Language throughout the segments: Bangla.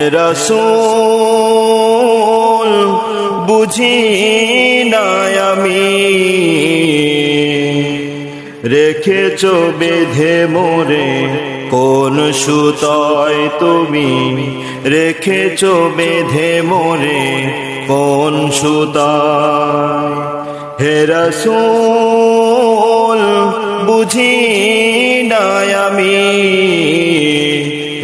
রাসূল বুঝি না আমি, রেখেছ বেঁধে মোরে কোন সুতায় তুমি, রেখেছ বেঁধে মোরে কোন সুতায়। হে রাসূল বুঝি না আমি,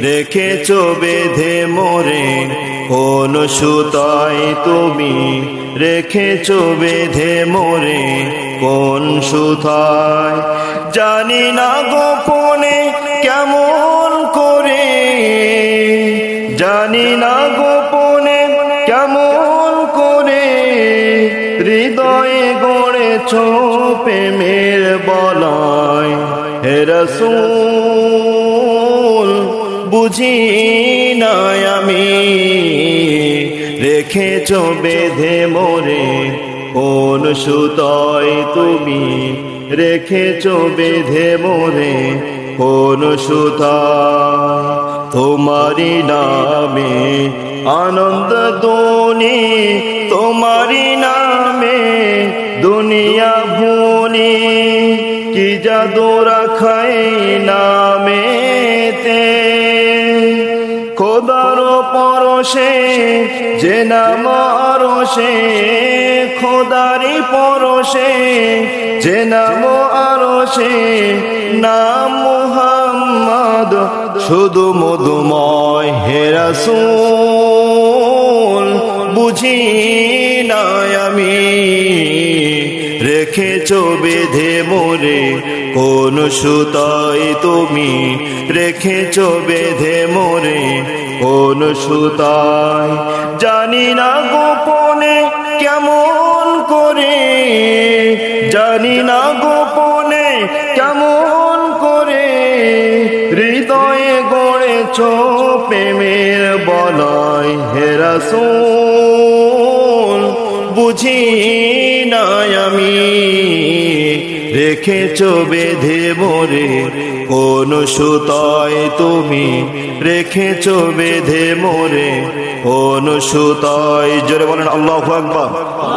রেখেছ বেঁধে মোরে কোন সুতায় তুমি, রেখেছ বেঁধে মোরে কোন সুতায়। জানি না গোপনে কেমন করে, জানি না গোপনে কেমন করে, হৃদয়ে গড়েছ প্রেমের বলয়। হে রাসূল বুঝি না আমি, রেখেছ বেঁধে মোরে কোন সুতায় তুমি, রেখেছ বেঁধে মোরে কোন সুতায়। তোমারি নামে আনন্দ দুনি, তোমারি নামে দুনিয়া ভুনি, কি জাদু রাখাই নামেতে। খোদার পরশে যে নাম আরশে, খোদারি পরশে যে নাম আরশে, নাম মুহাম্মদ শুধু মধুময়। হে রাসূল বুঝি না আমি, রেখেছ বেঁধে মোরে কোন সুতায় তুমি, রেখেছ বেঁধে মোরে কোন সুতায়। জানি না গোপনে কেমন করে, জানি না গোপনে কেমন করে, হৃদয়ে গড়েছ প্রেমের বলয়। হে রাসূল বুঝি না আমি, রেখেছ বেঁধে মোরে কোন সুতায় তুমি, রেখেছ বেঁধে মোরে কোন সুতায়। জোরে বলেন আল্লাহু আকবার।